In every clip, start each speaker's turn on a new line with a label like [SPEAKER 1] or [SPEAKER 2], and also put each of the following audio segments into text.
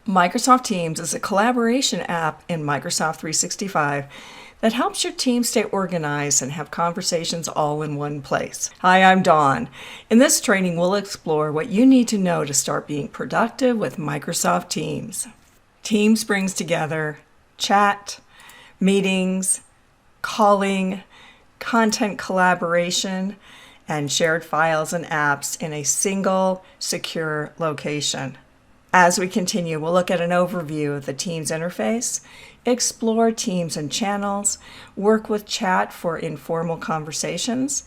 [SPEAKER 1] Microsoft Teams is a collaboration app in Microsoft 365 that helps your team stay organized and have conversations all in one place. Hi, I'm Dawn. In this training, we'll explore what you need to know to start being productive with Microsoft Teams. Teams brings together chat, meetings, calling, content collaboration, and shared files and apps in a single, secure location. As we continue, we'll look at an overview of the Teams interface, explore Teams and channels, work with chat for informal conversations,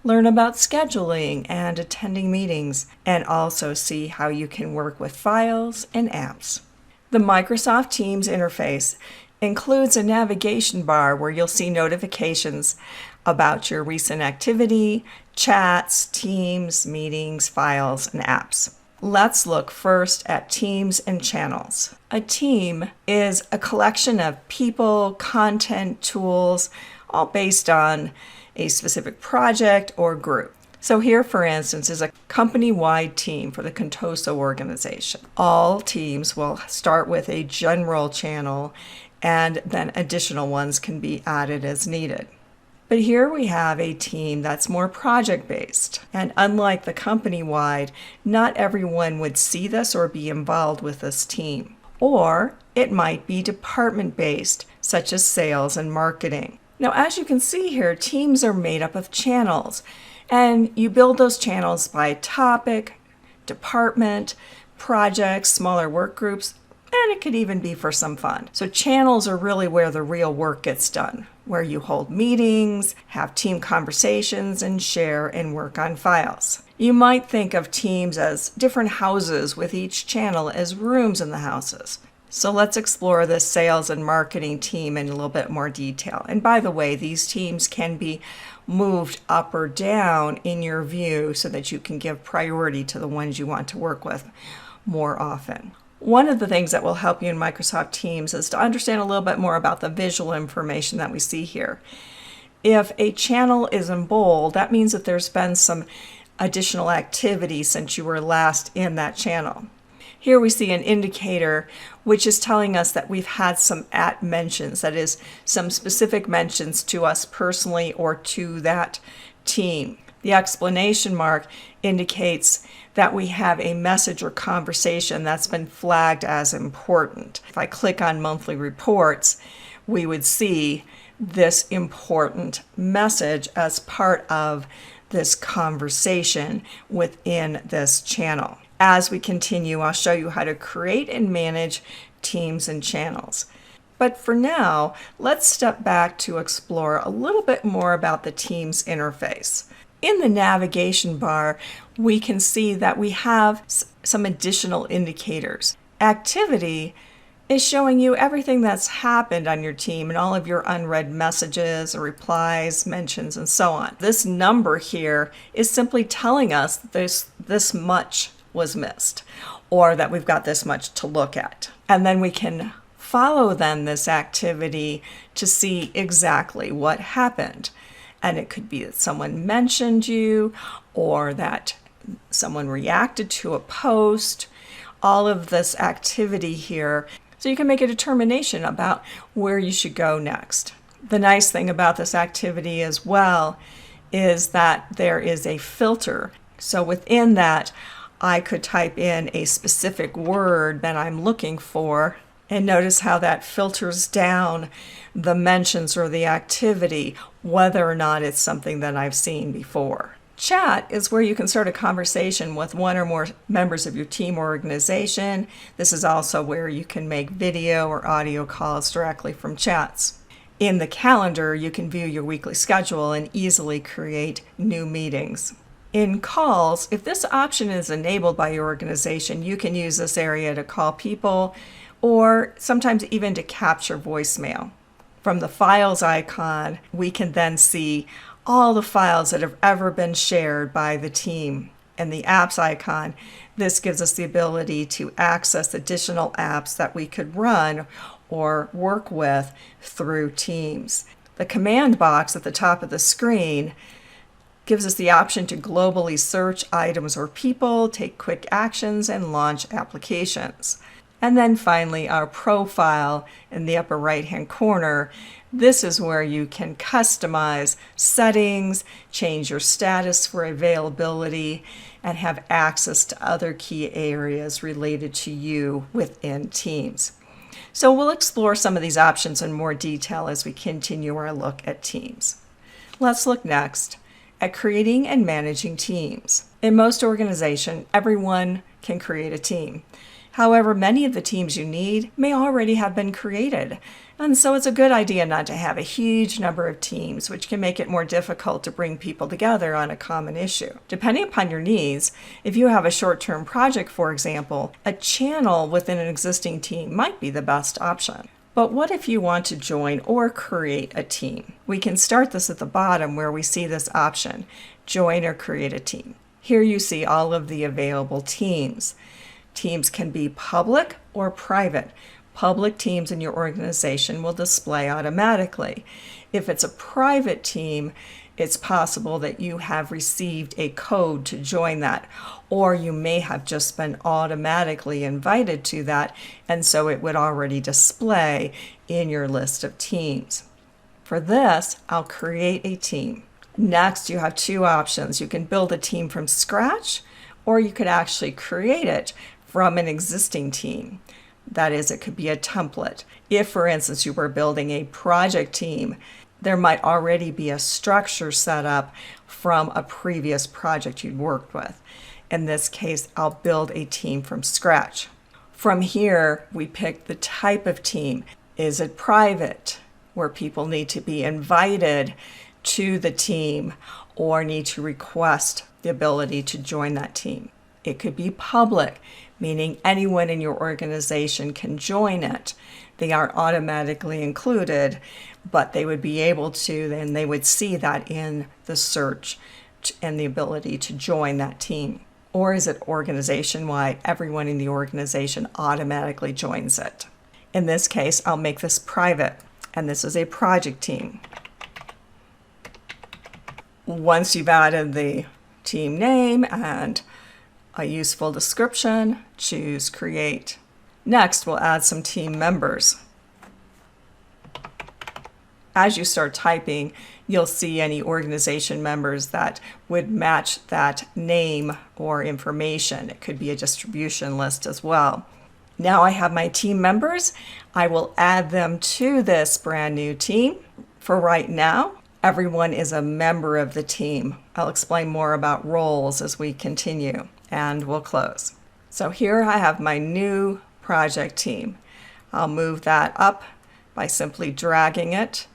[SPEAKER 1] learn about scheduling and attending meetings, and also see how you can work with files and apps. The Microsoft Teams interface includes a navigation bar where you'll see notifications about your recent activity, chats, teams, meetings, files, and apps. Let's look first at teams and channels. A team is a collection of people, content, tools, all based on a specific project or group. So here, for instance, is a company-wide team for the Contoso organization. All teams will start with a general channel, and then additional ones can be added as needed. But here we have a team that's more project-based, and unlike the company-wide, not everyone would see this or be involved with this team. Or it might be department-based, such as sales and marketing. Now, as you can see here, teams are made up of channels, and you build those channels by topic, department, projects, smaller work groups, and it could even be for some fun. So channels are really where the real work gets done, where you hold meetings, have team conversations, and share and work on files. You might think of teams as different houses with each channel as rooms in the houses. So let's explore this sales and marketing team in a little bit more detail. And by the way, these teams can be moved up or down in your view so that you can give priority to the ones you want to work with more often. One of the things that will help you in Microsoft Teams is to understand a little bit more about the visual information that we see here. If a channel is in bold, that means that there's been some additional activity since you were last in that channel. Here we see an indicator which is telling us that we've had some @ mentions, that is, some specific mentions to us personally or to that team. The explanation mark indicates that we have a message or conversation that's been flagged as important. If I click on monthly reports, we would see this important message as part of this conversation within this channel. As we continue, I'll show you how to create and manage teams and channels. But for now, let's step back to explore a little bit more about the Teams interface. In the navigation bar, we can see that we have some additional indicators. Activity is showing you everything that's happened on your team and all of your unread messages, replies, mentions, and so on. This number here is simply telling us that this much was missed, or that we've got this much to look at. And then we can follow then this activity to see exactly what happened. And it could be that someone mentioned you or that someone reacted to a post, all of this activity here. So you can make a determination about where you should go next. The nice thing about this activity as well is that there is a filter. So within that, I could type in a specific word that I'm looking for, and notice how that filters down the mentions or the activity, whether or not it's something that I've seen before. Chat is where you can start a conversation with one or more members of your team or organization. This is also where you can make video or audio calls directly from chats. In the calendar, you can view your weekly schedule and easily create new meetings. In calls, if this option is enabled by your organization, you can use this area to call people or sometimes even to capture voicemail. From the files icon, we can then see all the files that have ever been shared by the team. And the apps icon, this gives us the ability to access additional apps that we could run or work with through Teams. The command box at the top of the screen gives us the option to globally search items or people, take quick actions, and launch applications. And then finally, our profile in the upper right-hand corner. This is where you can customize settings, change your status for availability, and have access to other key areas related to you within Teams. So we'll explore some of these options in more detail as we continue our look at Teams. Let's look next at creating and managing teams. In most organizations, everyone can create a team. However, many of the teams you need may already have been created, and so it's a good idea not to have a huge number of teams, which can make it more difficult to bring people together on a common issue. Depending upon your needs, if you have a short-term project, for example, a channel within an existing team might be the best option. But what if you want to join or create a team? We can start this at the bottom where we see this option, join or create a team. Here you see all of the available teams. Teams can be public or private. Public teams in your organization will display automatically. If it's a private team, it's possible that you have received a code to join that, or you may have just been automatically invited to that, and so it would already display in your list of teams. For this, I'll create a team. Next, you have two options. You can build a team from scratch, or you could actually create it from an existing team. That is, it could be a template. If, for instance, you were building a project team, there might already be a structure set up from a previous project you'd worked with. In this case, I'll build a team from scratch. From here, we pick the type of team. Is it private, where people need to be invited to the team or need to request the ability to join that team? It could be public, meaning anyone in your organization can join it. They aren't automatically included, but they would be able to, and they would see that in the search and the ability to join that team. Or is it organization-wide? Everyone in the organization automatically joins it. In this case, I'll make this private, and this is a project team. Once you've added the team name and a useful description, choose Create. Next, we'll add some team members. As you start typing, you'll see any organization members that would match that name or information. It could be a distribution list as well. Now I have my team members. I will add them to this brand new team. For right now, everyone is a member of the team. I'll explain more about roles as we continue, and we'll close. So here I have my new project team. I'll move that up by simply dragging it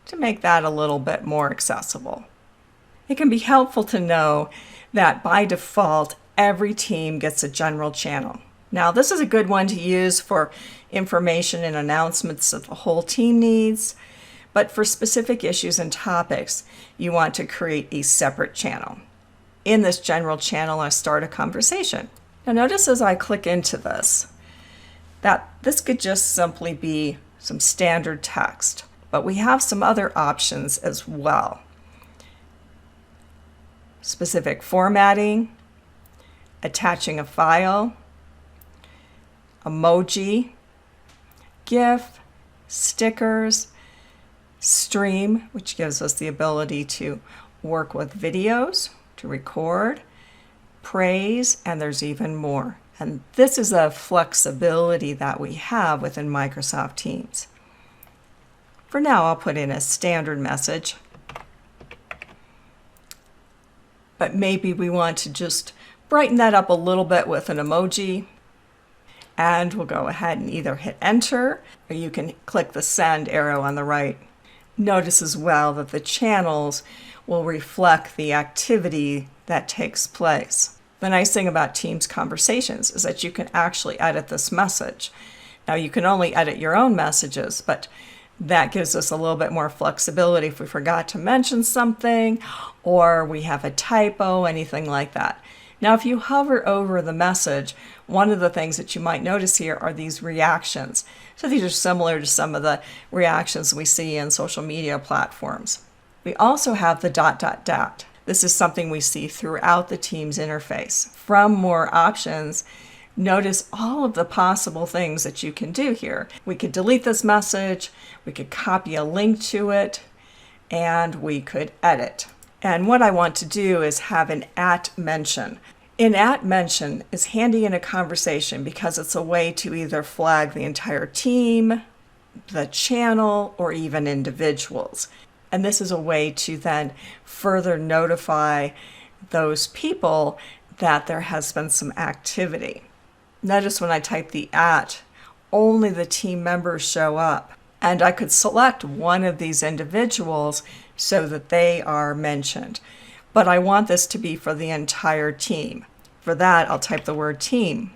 [SPEAKER 1] to make that a little bit more accessible. It can be helpful to know that by default, every team gets a general channel. Now, this is a good one to use for information and announcements that the whole team needs, but for specific issues and topics, you want to create a separate channel. In this general channel, I start a conversation. Now notice as I click into this, that this could just simply be some standard text, but we have some other options as well. Specific formatting, attaching a file, emoji, GIF, stickers, stream, which gives us the ability to work with videos, to record, praise, and there's even more. And this is a flexibility that we have within Microsoft Teams. For now, I'll put in a standard message, but maybe we want to just brighten that up a little bit with an emoji. And we'll go ahead and either hit enter, or you can click the send arrow on the right. Notice as well that the channels will reflect the activity that takes place. The nice thing about Teams conversations is that you can actually edit this message. Now you can only edit your own messages, but that gives us a little bit more flexibility if we forgot to mention something or we have a typo, anything like that. Now, if you hover over the message, one of the things that you might notice here are these reactions. So these are similar to some of the reactions we see in social media platforms. We also have the ... This is something we see throughout the Teams interface. From more options, Notice all of the possible things that you can do here. We could delete this message, we could copy a link to it, and we could edit. And what I want to do is have an @mention. An @mention is handy in a conversation because it's a way to either flag the entire team, the channel, or even individuals. And this is a way to then further notify those people that there has been some activity. Notice when I type the @ only the team members show up. And I could select one of these individuals so that they are mentioned. But I want this to be for the entire team. For that, I'll type the word team.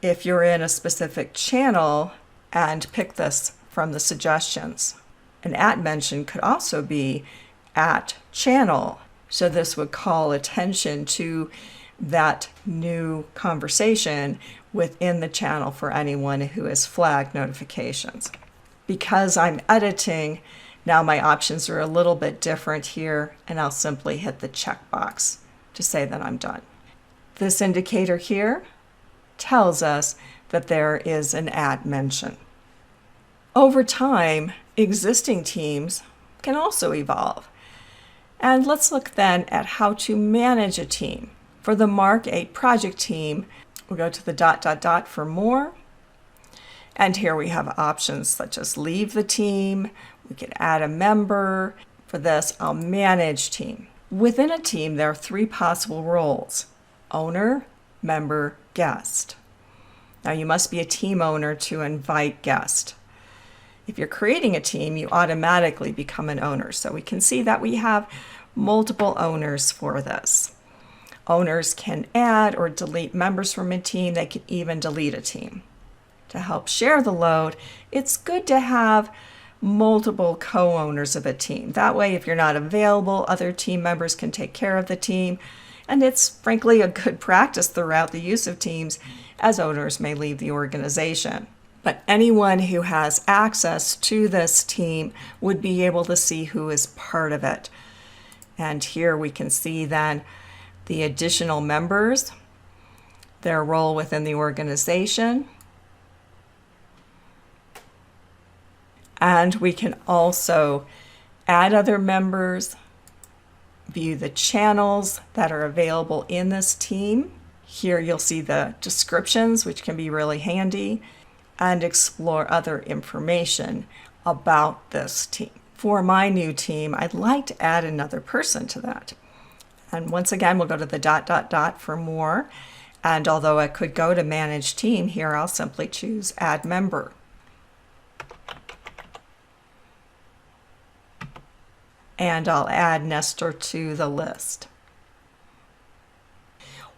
[SPEAKER 1] If you're in a specific channel, and pick this from the suggestions. An @mention could also be @channel. So this would call attention to that new conversation within the channel for anyone who has flagged notifications. Because I'm editing, now my options are a little bit different here, and I'll simply hit the checkbox to say that I'm done. This indicator here tells us that there is an @mention. Over time, existing teams can also evolve. And let's look then at how to manage a team. For the Mark 8 project team, we'll go to the ... for more. And here we have options such as leave the team, we can add a member. For this, I'll manage team. Within a team, there are 3 possible roles: owner, member, guest. Now you must be a team owner to invite guests. If you're creating a team, you automatically become an owner. So we can see that we have multiple owners for this. Owners can add or delete members from a team. They can even delete a team. To help share the load, it's good to have multiple co-owners of a team. That way, if you're not available, other team members can take care of the team. And it's frankly a good practice throughout the use of teams, as owners may leave the organization. But anyone who has access to this team would be able to see who is part of it. And here we can see then the additional members, their role within the organization. And we can also add other members, view the channels that are available in this team. Here you'll see the descriptions, which can be really handy, and explore other information about this team. For my new team, I'd like to add another person to that. And once again, we'll go to the ... for more. And although I could go to manage team, here I'll simply choose add member. And I'll add Nestor to the list.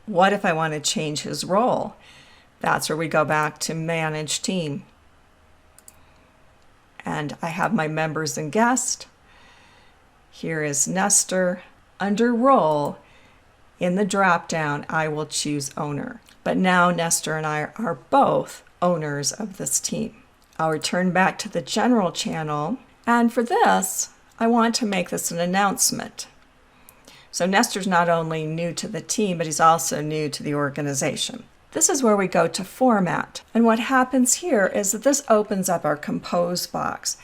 [SPEAKER 1] What if I want to change his role? That's where we go back to manage team. And I have my members and guests. Here is Nestor. Under role, in the drop-down, I will choose owner. But now Nestor and I are both owners of this team. I'll return back to the general channel. And for this, I want to make this an announcement. So Nestor's not only new to the team, but he's also new to the organization. This is where we go to format. And what happens here is that this opens up our compose box.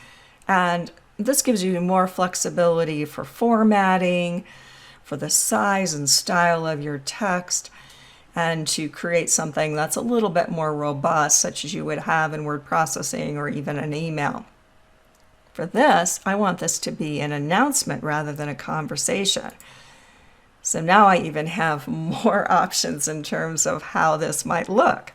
[SPEAKER 1] And this gives you more flexibility for formatting, for the size and style of your text, and to create something that's a little bit more robust, such as you would have in word processing or even an email. For this, I want this to be an announcement rather than a conversation. So now I even have more options in terms of how this might look.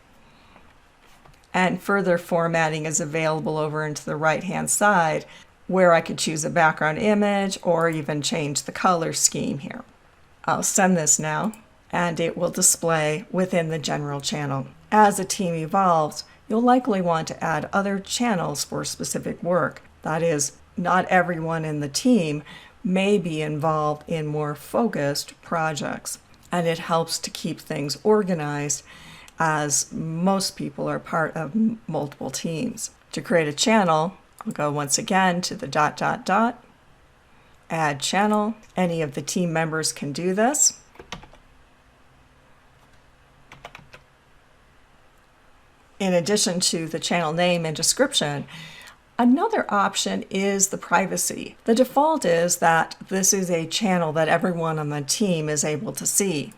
[SPEAKER 1] And further formatting is available over into the right-hand side, where I could choose a background image or even change the color scheme here. I'll send this now, and it will display within the general channel. As a team evolves, you'll likely want to add other channels for specific work. That is, not everyone in the team may be involved in more focused projects, and it helps to keep things organized as most people are part of multiple teams. To create a channel, I'll go once again to the ... add channel. Any of the team members can do this. In addition to the channel name and description, another option is the privacy. The default is that this is a channel that everyone on the team is able to see.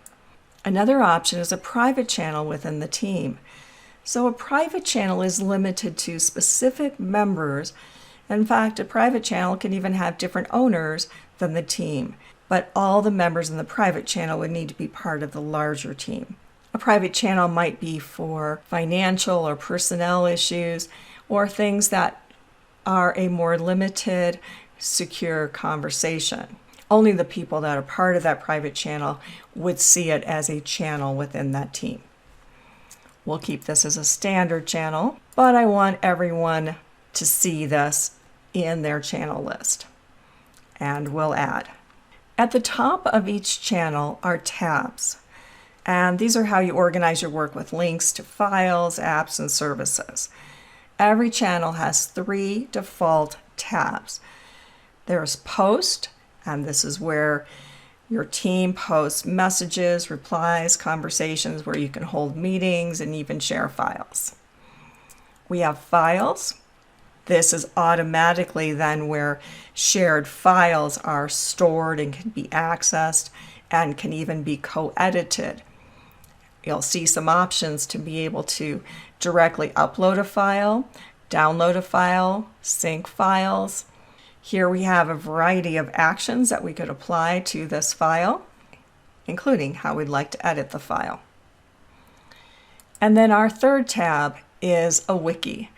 [SPEAKER 1] Another option is a private channel within the team. So a private channel is limited to specific members. In fact, a private channel can even have different owners than the team, but all the members in the private channel would need to be part of the larger team. A private channel might be for financial or personnel issues or things that are a more limited, secure conversation. Only the people that are part of that private channel would see it as a channel within that team. We'll keep this as a standard channel, but I want everyone to see this in their channel list. And we'll add. At the top of each channel are tabs. And these are how you organize your work with links to files, apps, and services. Every channel has 3 default tabs. There's Post, and this is where your team posts messages, replies, conversations, where you can hold meetings and even share files. We have Files. This is automatically then where shared files are stored and can be accessed and can even be co-edited. You'll see some options to be able to directly upload a file, download a file, sync files. Here we have a variety of actions that we could apply to this file, including how we'd like to edit the file. And then our third tab is a wiki.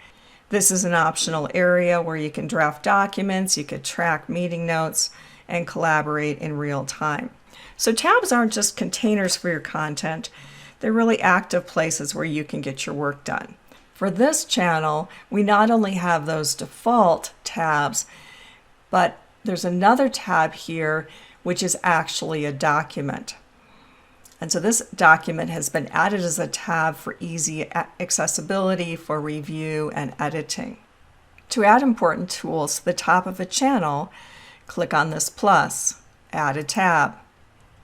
[SPEAKER 1] This is an optional area where you can draft documents, you could track meeting notes, and collaborate in real time. So tabs aren't just containers for your content, they're really active places where you can get your work done. For this channel, we not only have those default tabs, but there's another tab here which is actually a document. And so this document has been added as a tab for easy accessibility for review and editing. To add important tools to the top of a channel, click on this plus, add a tab.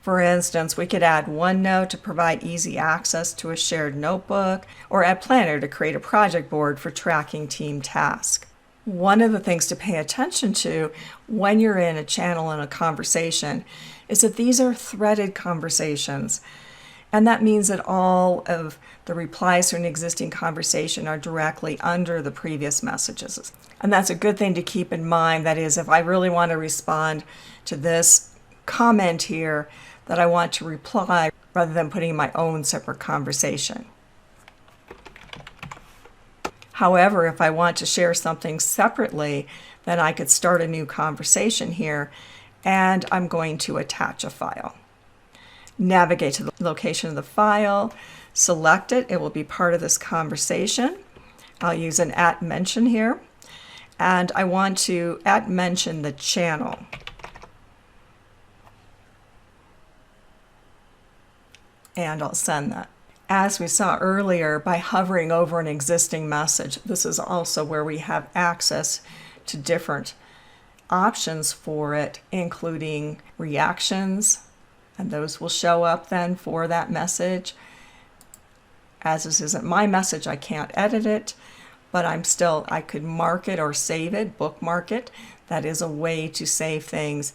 [SPEAKER 1] For instance, we could add OneNote to provide easy access to a shared notebook, or add Planner to create a project board for tracking team tasks. One of the things to pay attention to when you're in a channel and a conversation is that these are threaded conversations. And that means that all of the replies to an existing conversation are directly under the previous messages. And that's a good thing to keep in mind. That is, if I really want to respond to this comment here, that I want to reply rather than putting my own separate conversation. However, if I want to share something separately, then I could start a new conversation here, and I'm going to attach a file. Navigate to the location of the file, select it, it will be part of this conversation. I'll use an @mention here, and I want to @mention the channel. And I'll send that. As we saw earlier, by hovering over an existing message, this is also where we have access to different options for it, including reactions, and those will show up then for that message. As this isn't my message, I can't edit it, but I could mark it or save it, bookmark it. That is a way to save things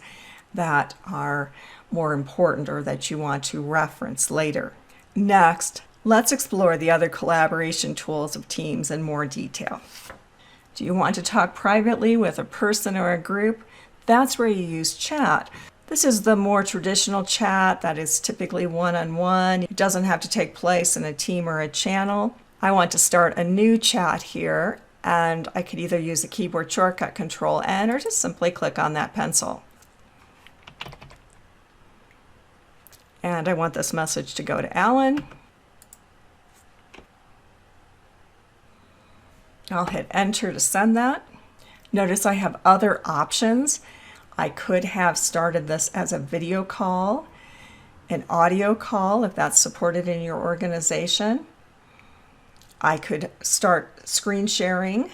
[SPEAKER 1] that are more important or that you want to reference later. Next, let's explore the other collaboration tools of Teams in more detail. Do you want to talk privately with a person or a group? That's where you use chat. This is the more traditional chat that is typically one-on-one. It doesn't have to take place in a team or a channel. I want to start a new chat here, and I could either use the keyboard shortcut Control-N or just simply click on that pencil. And I want this message to go to Alan. I'll hit enter to send that. Notice I have other options. I could have started this as a video call, an audio call if that's supported in your organization. I could start screen sharing.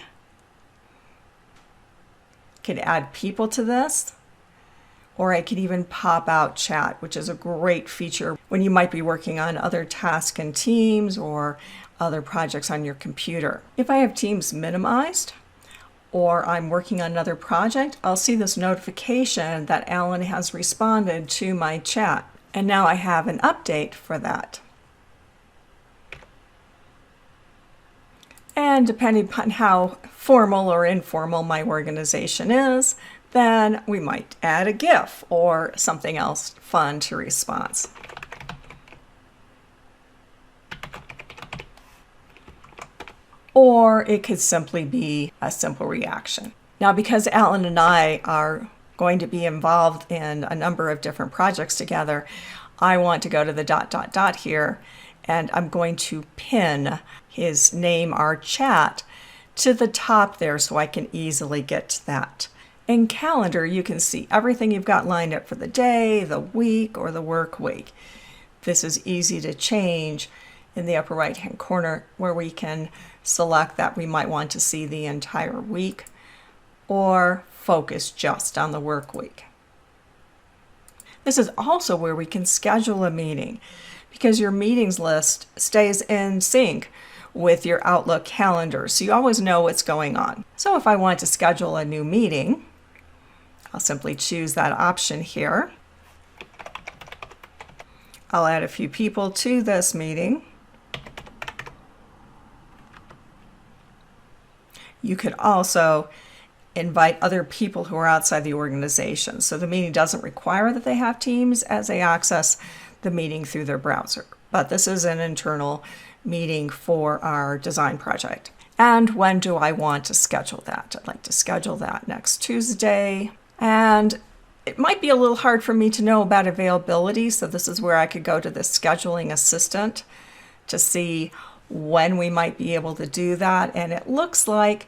[SPEAKER 1] Could add people to this. Or I could even pop out chat, which is a great feature when you might be working on other tasks in Teams or other projects on your computer. If I have Teams minimized, or I'm working on another project, I'll see this notification that Alan has responded to my chat. And now I have an update for that. And depending upon how formal or informal my organization is, then we might add a GIF or something else fun to response. Or it could simply be a simple reaction. Now, because Alan and I are going to be involved in a number of different projects together, I want to go to the ... here, and I'm going to pin his name, our chat, to the top there so I can easily get to that. In Calendar, you can see everything you've got lined up for the day, the week, or the work week. This is easy to change in the upper right-hand corner, where we can select that we might want to see the entire week or focus just on the work week. This is also where we can schedule a meeting, because your meetings list stays in sync with your Outlook calendar, so you always know what's going on. So if I want to schedule a new meeting, I'll simply choose that option here. I'll add a few people to this meeting. You could also invite other people who are outside the organization. So the meeting doesn't require that they have Teams as they access the meeting through their browser. But this is an internal meeting for our design project. And when do I want to schedule that? I'd like to schedule that next Tuesday. And it might be a little hard for me to know about availability, so this is where I could go to the scheduling assistant to see when we might be able to do that. And it looks like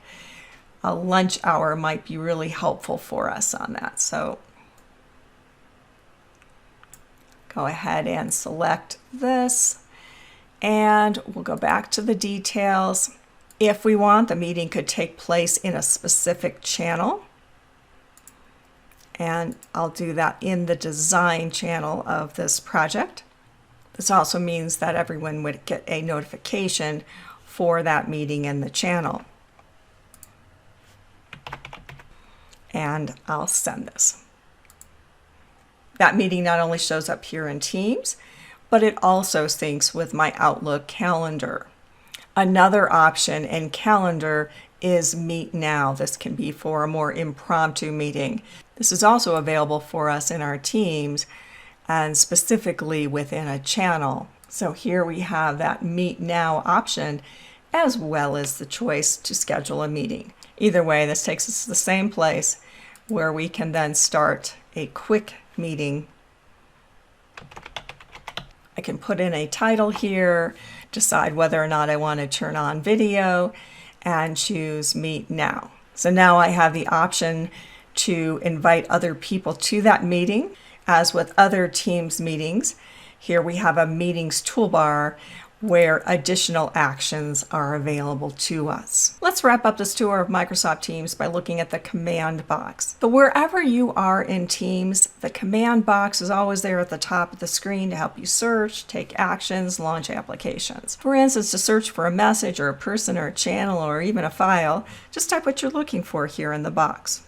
[SPEAKER 1] a lunch hour might be really helpful for us on that. So go ahead and select this, and we'll go back to the details. If we want, the meeting could take place in a specific channel, and I'll do that in the design channel of this project. This also means that everyone would get a notification for that meeting in the channel. And I'll send this. That meeting not only shows up here in Teams, but it also syncs with my Outlook calendar. Another option in Calendar is Meet Now. This can be for a more impromptu meeting. This is also available for us in our Teams and specifically within a channel. So here we have that Meet Now option, as well as the choice to schedule a meeting. Either way, this takes us to the same place where we can then start a quick meeting. I can put in a title here, decide whether or not I want to turn on video, and choose Meet Now. So now I have the option to invite other people to that meeting. As with other Teams meetings, here we have a meetings toolbar where additional actions are available to us. Let's wrap up this tour of Microsoft Teams by looking at the command box. So wherever you are in Teams, the command box is always there at the top of the screen to help you search, take actions, launch applications. For instance, to search for a message or a person or a channel or even a file, just type what you're looking for here in the box.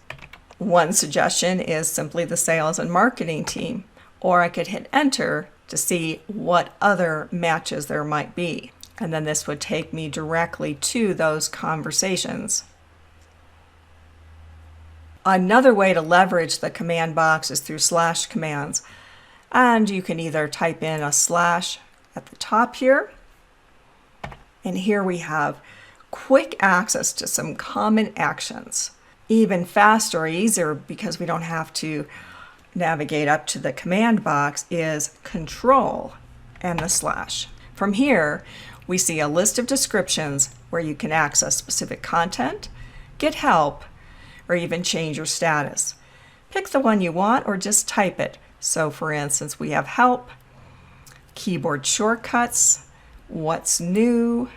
[SPEAKER 1] One suggestion is simply the sales and marketing team, or I could hit enter to see what other matches there might be. And then this would take me directly to those conversations. Another way to leverage the command box is through slash commands. And you can either type in a slash at the top here, and here we have quick access to some common actions. Even faster or easier, because we don't have to navigate up to the command box, is Control and the slash. From here, we see a list of descriptions where you can access specific content, get help, or even change your status. Pick the one you want or just type it. So for instance, we have help, keyboard shortcuts, what's new,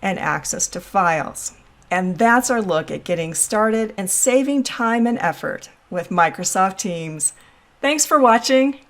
[SPEAKER 1] and access to files. And that's our look at getting started and saving time and effort with Microsoft Teams. Thanks for watching.